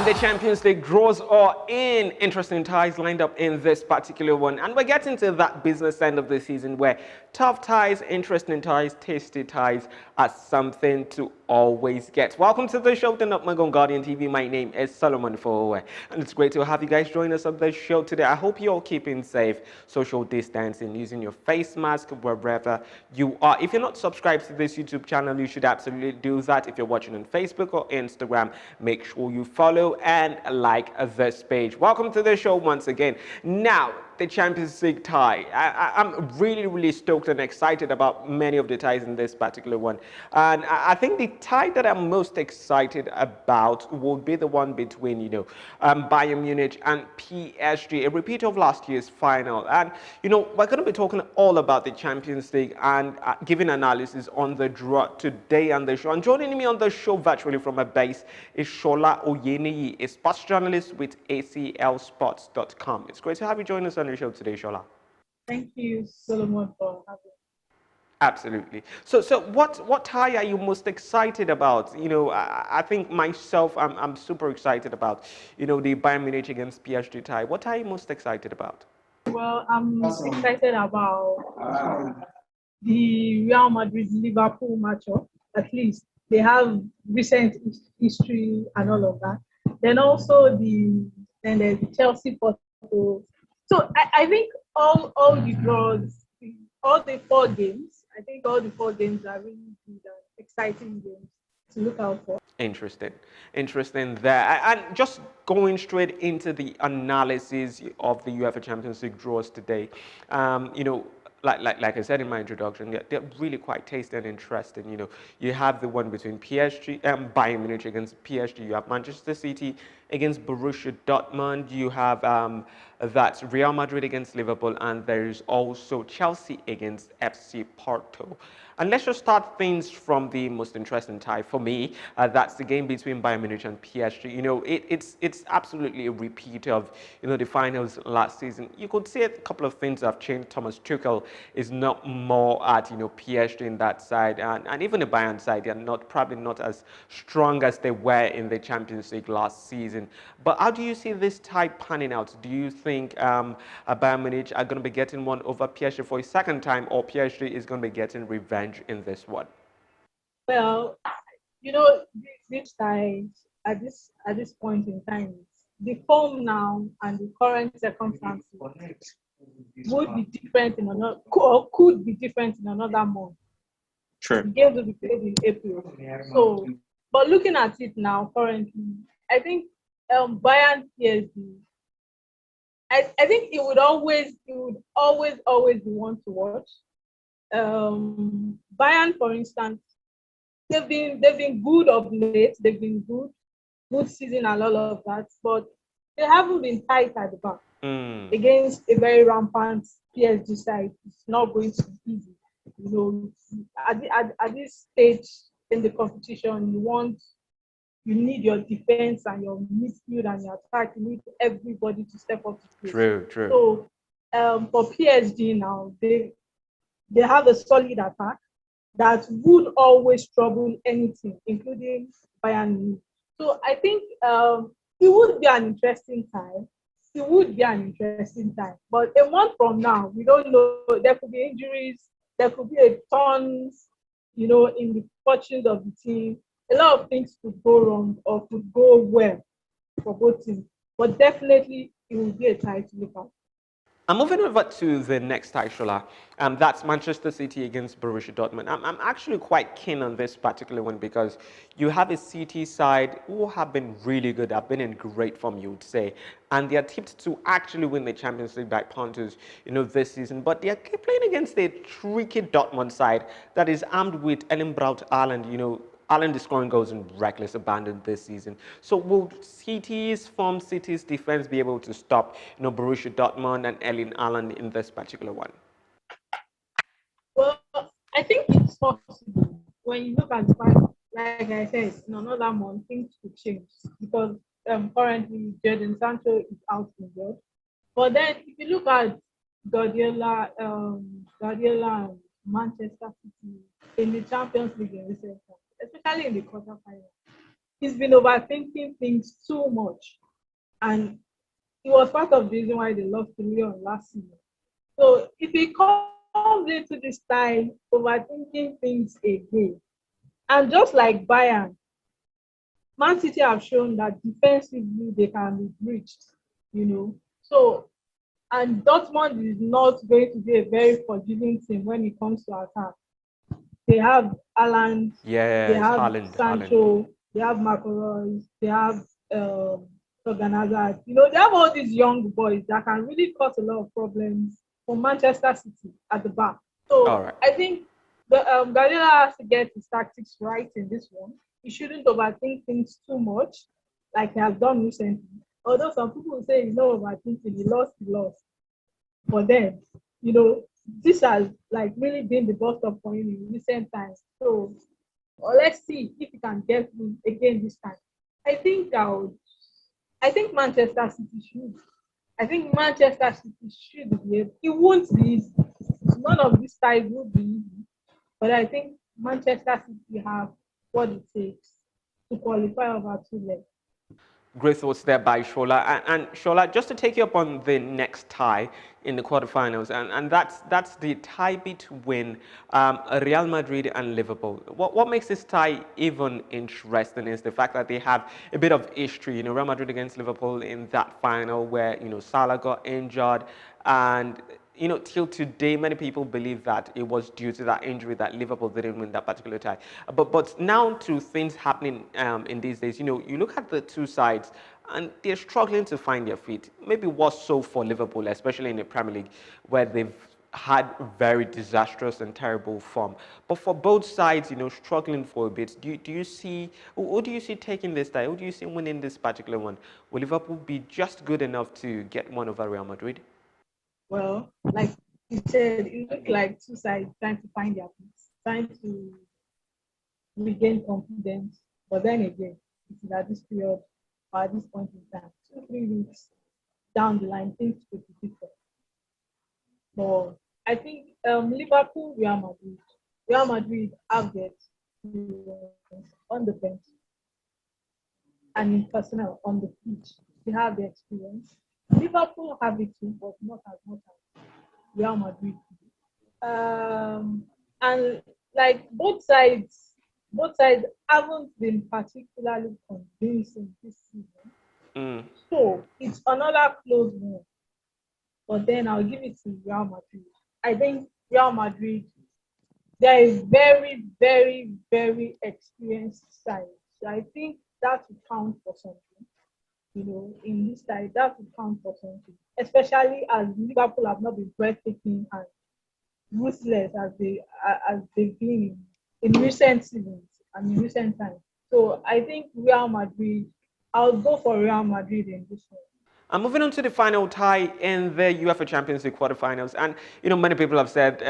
the Champions League draws are in. Interesting ties lined up in this particular one. And we're getting to that business end of the season where tough ties, interesting ties, tasty ties are something to always get. Welcome to the show, the Nutmeg on Guardian TV. My name is Solomon Fowowe, and it's great to have you guys join us on the show today. I hope you're all keeping safe, social distancing, using your face mask wherever you are. If you're not subscribed to this YouTube channel, you should absolutely do that. If you're watching on Facebook or Instagram, make sure you follow and like this page. Welcome to the show once again. Now, the Champions League tie. I'm really stoked and excited about many of the ties in this particular one. And I think the tie that I'm most excited about would be the one between, Bayern Munich and PSG, a repeat of last year's final. And, we're going to be talking all about the Champions League and giving analysis on the draw today on the show. And joining me on the show virtually from a base is Sola Oyeniyi, a sports journalist with aclsports.com. It's great to have you join us on the show today, Sola. Thank you, Solomon, for having me. Absolutely. So what tie are you most excited about? I think myself, I'm super excited about, the Bayern Munich against PSG tie. What are you most excited about? Well, I'm excited about the Real Madrid Liverpool matchup. At least they have recent history and all of that. Then also the Chelsea Porto. So I think all the draws, all the four games, I think all the four games are really good and exciting games to look out for. Interesting there. And just going straight into the analysis of the UEFA Champions League draws today, like I said in my introduction, they're really quite tasty and interesting. You have the one between PSG and Bayern Munich against PSG. You have Manchester City against Borussia Dortmund. You have that's Real Madrid against Liverpool, and there is also Chelsea against FC Porto. And let's just start things from the most interesting tie for me. That's the game between Bayern Munich and PSG. It's absolutely a repeat of the finals last season. You could say a couple of things have changed. Thomas Tuchel is not more at PSG in that side, and even the Bayern side, they are probably not as strong as they were in the Champions League last season. But how do you see this tie panning out? Do you think Bayern Munich are going to be getting one over PSG for a second time, or PSG is going to be getting revenge in this one? Well, this ties at this point in time, the form now and the current circumstances would be different in another, or could be different in another month. Sure. The games will be played in April. So, but looking at it now, currently, I think Bayern PSG. I think it would always be one to watch. Bayern, for instance, they've been good of late. They've been good season and all of that, but they haven't been tight at the back against a very rampant PSG side. It's not going to be easy. At this stage in the competition, you need your defense and your midfield and your attack. You need everybody to step up to play. True. So for PSG now, they have a solid attack that would always trouble anything, including Bayern Munich. So I think it would be an interesting time. But a month from now, we don't know. There could be injuries. There could be a turns, in the fortunes of the team. A lot of things could go wrong or could go well for both teams. But definitely, it will be a tie to look at. I'm moving over to the next tie, Shola. That's Manchester City against Borussia Dortmund. I'm actually quite keen on this particular one because you have a City side who have been really good, have been in great form, you would say. And they are tipped to actually win the Champions League by punters, this season. But they are playing against a tricky Dortmund side that is armed with Erling Braut Haaland, Haaland is scoring goals in reckless abandon this season. So will City's defense be able to stop, Borussia Dortmund and Erling Haaland in this particular one? Well, I think it's possible. When you look at the fact, like I said, in another month, things could change because currently Jadon Sancho is out injured. But then if you look at Guardiola and Manchester City in the Champions League in recent times, especially in the quarterfinals, he's been overthinking things too much. And it was part of the reason why they lost to Lyon last season. So if he comes into this time overthinking things again, and just like Bayern, Man City have shown that defensively they can be breached, you know. So, and Dortmund is not going to be a very forgiving team when it comes to attack. They have Alan, they Yes, have Haaland. Sancho, they have Macaroy, they have Torgan. You know, they have all these young boys that can really cause a lot of problems for Manchester City at the back. All So right. I think the Guardiola has to get his tactics right in this one. He shouldn't overthink things too much, like he has done recently. Although some people will say he's not overthinking, he lost. But then, you know, this has like really been the bust up for him in recent times. So let's see if he can get him again this time. I think I would. I think Manchester City should. I think Manchester City should be able. It won't be easy. None of this side would be easy. But I think Manchester City have what it takes to qualify over two legs. Great thoughts there by Shola. And Shola, just to take you up on the next tie in the quarterfinals, and that's the tie between Real Madrid and Liverpool. What makes this tie even interesting is the fact that they have a bit of history. You know, Real Madrid against Liverpool in that final where, you know, Salah got injured, and you know, till today, many people believe that it was due to that injury that Liverpool didn't win that particular tie. But now to things happening in these days, you know, you look at the two sides and they're struggling to find their feet. Maybe was so for Liverpool, especially in the Premier League, where they've had very disastrous and terrible form. But for both sides, you know, struggling for a bit, do you see, who do you see taking this tie? Who do you see winning this particular one? Will Liverpool be just good enough to get one over Real Madrid? Well, like you said, it looked like two sides trying to find their feet, trying to regain confidence. But then again, it is at this period or at this point in time, 2, 3 weeks down the line, things could be different. But I think Liverpool, Real Madrid. Real Madrid have the experience on the bench and in personnel on the pitch. They have the experience. Liverpool have it too, but not as much as Real Madrid. And like both sides haven't been particularly convincing this season. Mm. So it's another close one. But then I'll give it to Real Madrid. I think Real Madrid, they're a very, very, very experienced side. So I think that would count for something. You know, in this side, that would count for something. Especially as Liverpool have not been breathtaking and ruthless as they've been in recent seasons and in recent times. So I think Real Madrid, I'll go for Real Madrid in this one. And moving on to the final tie in the UEFA Champions League quarterfinals, and you know many people have said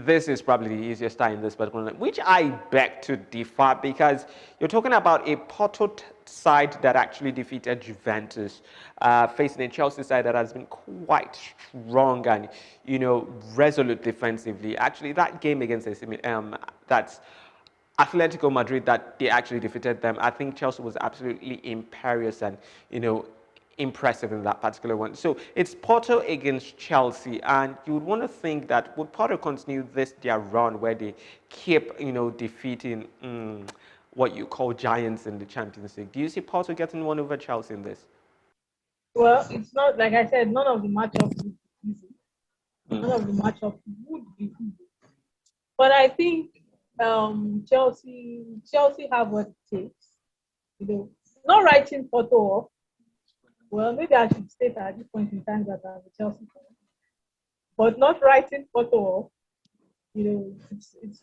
this is probably the easiest tie in this particular line, which I beg to differ because you're talking about a Porto side that actually defeated Juventus, facing a Chelsea side that has been quite strong and you know resolute defensively. Actually, that game against that's Atletico Madrid that they actually defeated them. I think Chelsea was absolutely imperious and you know impressive in that particular one. So it's Porto against Chelsea, and you would want to think that would Porto continue their run where they keep you know defeating what you call giants in the Champions League. Do you see Porto getting one over Chelsea in this? Well, it's not like I said, none of the matchups would be easy. None of the matchups would be easy. But I think Chelsea have what it takes. You know, not writing Porto off. Well, maybe I should state at this point in time that I'm a Chelsea fan, but not writing Porto off. You know, it's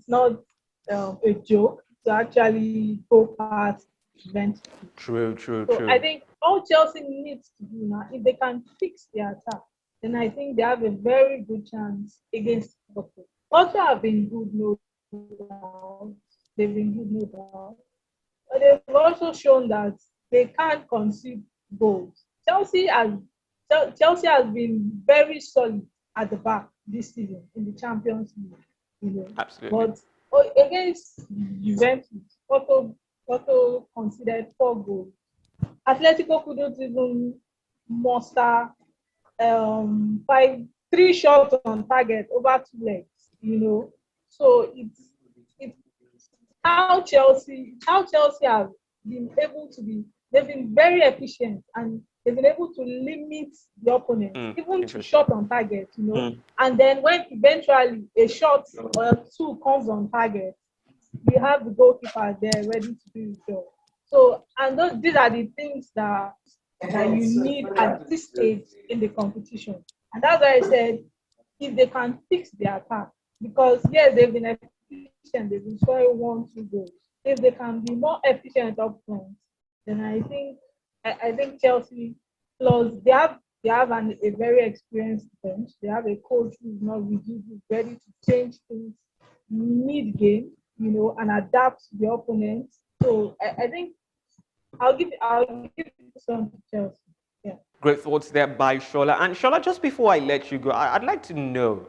not a joke to actually go past Juventus. True, true, So I true. think all Chelsea needs to do now, if they can fix their attack, then I think they have a very good chance against Porto. Porto have been good, no doubt. They've been good, no doubt. But they've also shown that they can't concede goals. Chelsea has been very solid at the back this season in the Champions League, you know. Absolutely. But against Juventus, Porto Porto conceded 4 goals. Atletico couldn't even muster three shots on target over 2 legs. So it's how Chelsea have been able to be they've been very efficient and they've been able to limit the opponent, even to shot on target. And then when eventually a shot or two comes on target, you have the goalkeeper there ready to do his job. So, and these are the things that you need at this stage in the competition. And that's why I said if they can fix the attack, because yes, they've been efficient, they've been scoring 1, 2 goals. If they can be more efficient up front, then I think Chelsea plus a very experienced bench. They have a coach who's not rigid, who's ready to change things mid game, and adapt to the opponent. So I think I'll give some to Chelsea. Yeah. Great thoughts there by Shola. And Shola, just before I let you go, I'd like to know,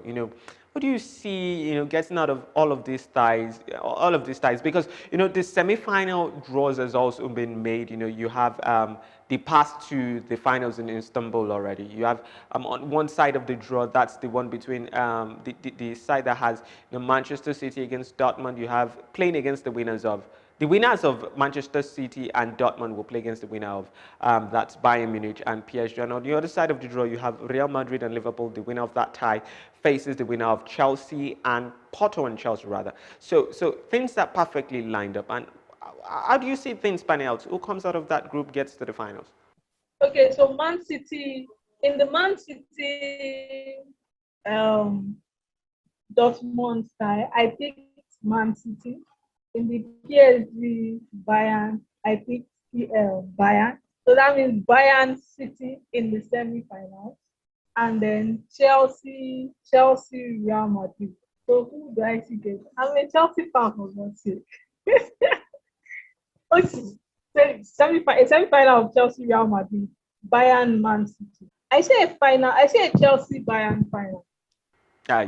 what do you see, getting out of all of these ties, because, the semi-final draws has also been made. You have the path to the finals in Istanbul already. You have on one side of the draw, that's the one between the side that has Manchester City against Dortmund. You have playing against the winners of Manchester City and Dortmund will play against the winner of that's Bayern Munich and PSG. And on the other side of the draw, you have Real Madrid and Liverpool. The winner of that tie faces the winner of Chelsea and Porto and Chelsea, rather. So things that perfectly lined up. And how do you see things panning out? Who comes out of that group gets to the finals? Okay, so Man City, in the Man City Dortmund tie, I picked Man City. In the PSG Bayern, I picked Bayern. So that means Bayern City in the semi-finals. And then Chelsea, Real Madrid. So who do I see get? I'm a Chelsea fan for God's sake. Okay. A semi-final of Chelsea, Real Madrid, Bayern, Man City. I say a Chelsea Bayern final.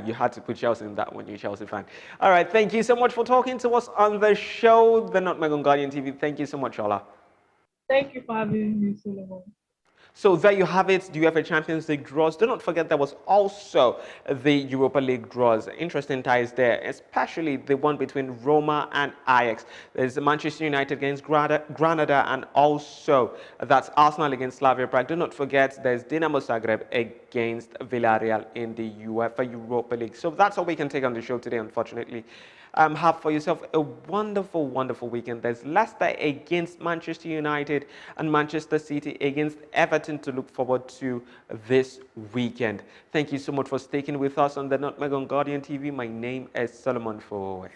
You had to put Chelsea in that one, you Chelsea fan. All right, thank you so much for talking to us on the show, the Nutmeg on Guardian TV. Thank you so much, Ola. Thank you for having me, Solomon. So there you have it, the UEFA Champions League draws. Do not forget there was also the Europa League draws. Interesting ties there, especially the one between Roma and Ajax. There's Manchester United against Granada, and also that's Arsenal against Slavia Prague. Do not forget there's Dinamo Zagreb against Villarreal in the UEFA Europa League. So that's all we can take on the show today, unfortunately. Have for yourself a wonderful, wonderful weekend. There's Leicester against Manchester United and Manchester City against Everton to look forward to this weekend. Thank you so much for sticking with us on the Nutmeg on Guardian TV. My name is Solomon Fowowe.